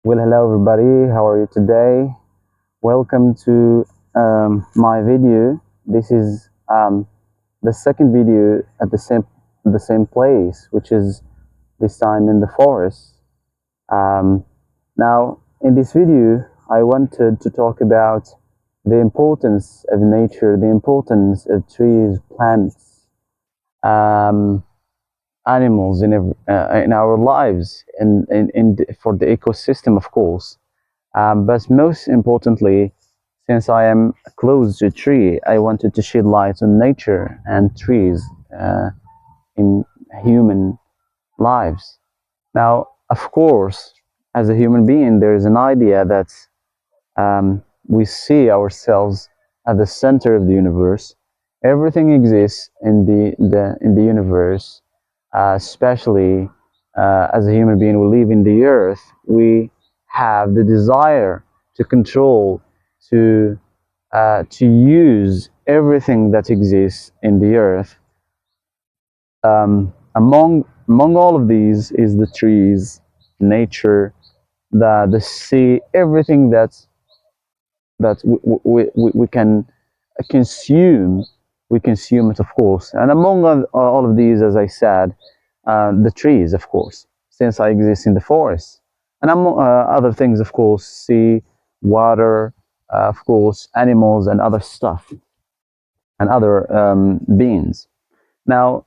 Well, hello everybody. How are you today? Welcome to my video. This is the second video at the same place, which is this time in the forest. Um, Now, in this video, I wanted to talk about the importance of nature, the importance of trees, plants, um, animals in our lives, for the ecosystem, of course. But most importantly, since I am close to a tree, I wanted to shed light on nature and trees in human lives. Now, of course, as a human being, there is an idea that we see ourselves at the center of the universe. Everything exists in the universe, especially as a human being, we live in the earth. We have the desire to control, to use everything that exists in the earth. Among all of these is the trees, nature, the sea, everything that we can consume. We consume it, of course. And among all of these, as I said, the trees, of course, since I exist in the forest. And among other things, of course, sea, water, of course, animals and other stuff and other beings. Now,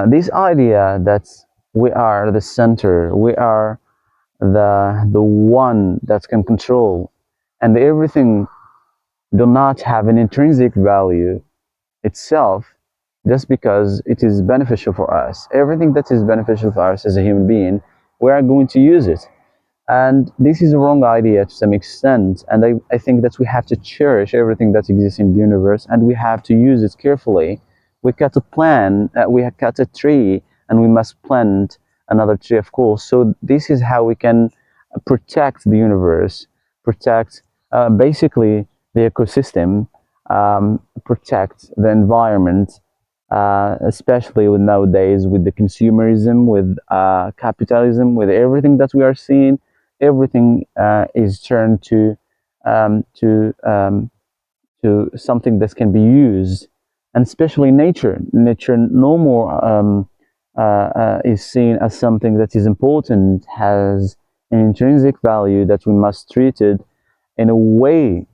this idea that we are the center, we are the one that can control, and everything do not have an intrinsic value itself just because it is beneficial for us. Everything that is beneficial for us as a human being, we are going to use it. And this is a wrong idea to some extent. And I think that we have to cherish everything that exists in the universe and we have to use it carefully. We cut a tree and we must plant another tree, of course. So this is how we can protect the universe, protect basically the ecosystem, protect the environment, especially with nowadays with the consumerism, with capitalism, with everything that we are seeing. Everything is turned um, to um, to something that can be used, and especially nature. Nature no more is seen as something that is important, has an intrinsic value that we must treat it in a way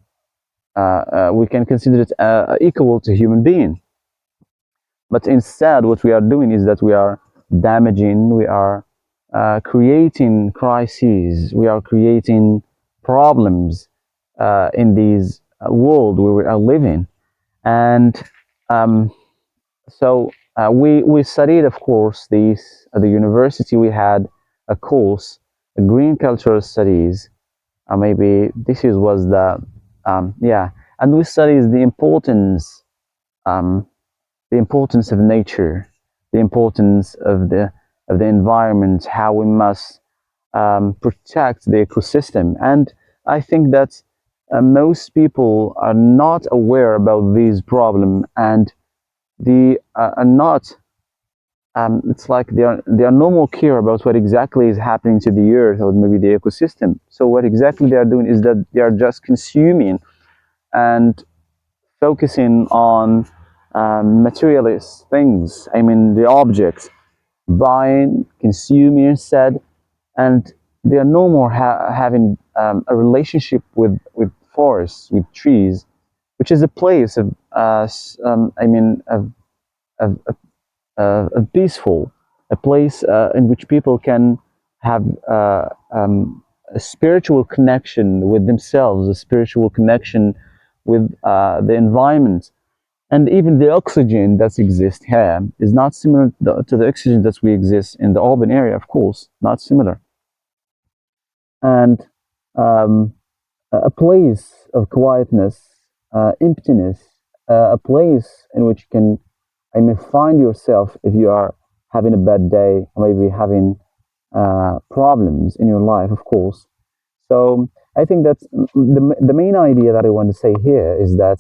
we can consider it equal to human being. But instead, what we are doing is that we are damaging, we are creating crises, we are creating problems in this world where we are living. And um, we studied, of course, these at the university. We had a course, Green Cultural Studies. Maybe this is was the and we studied um, the importance of nature, the importance of the environment, how we must protect the ecosystem. And I think that most people are not aware about this problem, and they are not. It's like they are no more care about what exactly is happening to the earth or maybe the ecosystem. So what exactly they are doing is that they are just consuming and focusing on materialist things. I mean, the objects, buying, consuming instead, and they are no more having a relationship with forests, with trees, which is a place of, I mean, of, peaceful, a place in which people can have a spiritual connection with themselves, a spiritual connection with the environment. And even the oxygen that exists here is not similar to the oxygen that we exist in the urban area, of course, not similar. And um, a place of quietness, emptiness, a place in which you can, I mean, find yourself if you are having a bad day, maybe having problems in your life, of course. So I think that the main idea that I want to say here is that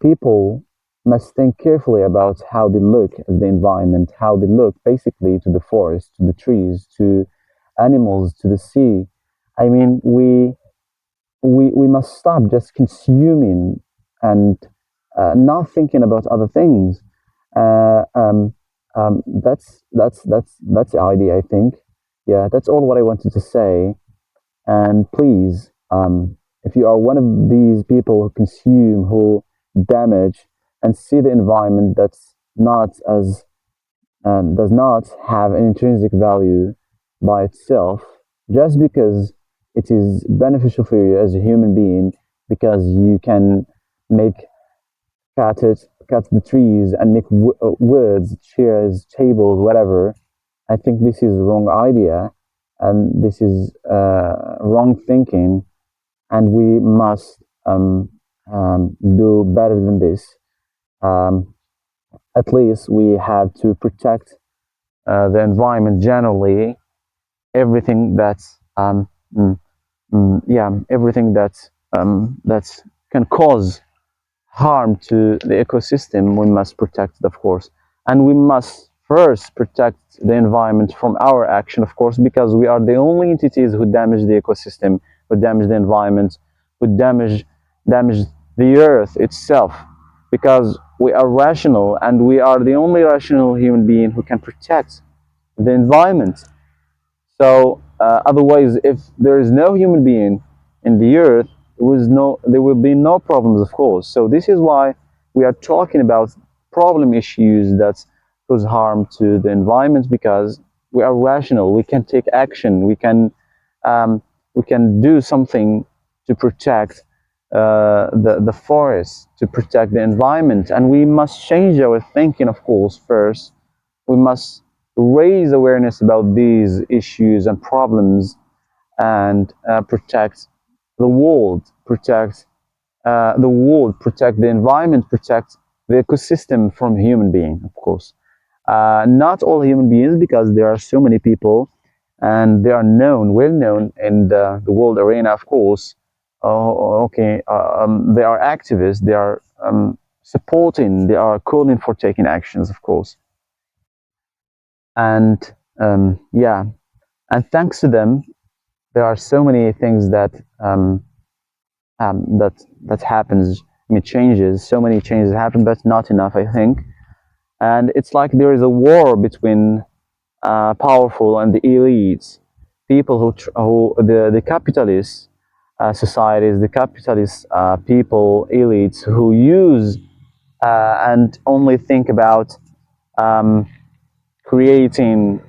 people must think carefully about how they look at the environment, how they look basically to the forest, to the trees, to animals, to the sea, I mean, we must stop just consuming and not thinking about other things. Uh, um, that's the idea, I think. Yeah, that's all what I wanted to say. And please, if you are one of these people who consume, who damage, and see the environment that's not as does not have an intrinsic value by itself, just because it is beneficial for you as a human being, because you can make cut the trees and make woods, chairs, tables, whatever. I think this is wrong idea, and this is wrong thinking, and we must do better than this. Um, at least we have to protect the environment generally, everything that's yeah, everything that can cause harm to the ecosystem, we must protect it, of course. And we must first protect the environment from our action, of course, because we are the only entities who damage the ecosystem, who damage the environment, who damage the earth itself, because we are rational, and we are the only rational human being who can protect the environment. So otherwise, if there is no human being in the earth, there will be no problems, of course. So this is why we are talking about problem issues that cause harm to the environment, because we are rational. We can take action. Um, we can do something to protect the forest, to protect the environment, and we must change our thinking, of course. First, we must raise awareness about these issues and problems, and protect the world, protect the environment, protect the ecosystem from human being, of course. Not all human beings, because there are so many people, and they are well known in the world arena, of course. Okay, they are activists, they are supporting, they are calling for taking actions, of course. And yeah, and thanks to them, there are so many things that that happens. I mean, changes. So many changes happen, but not enough, I think. And it's like there is a war between powerful and the elites, people who the capitalist societies, the capitalist people, elites who use and only think about um, creating,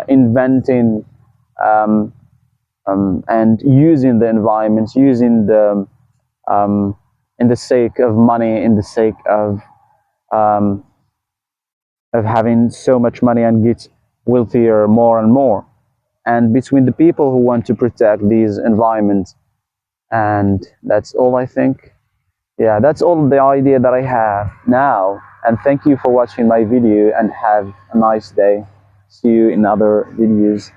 inventing, um, and using the environments, using the in the sake of money, in the sake um, of having so much money and get wealthier more and more. And between the people who want to protect these environments, and that's all I think. Yeah, that's all the idea that I have now. And thank you for watching my video, and have a nice day. See you in other videos.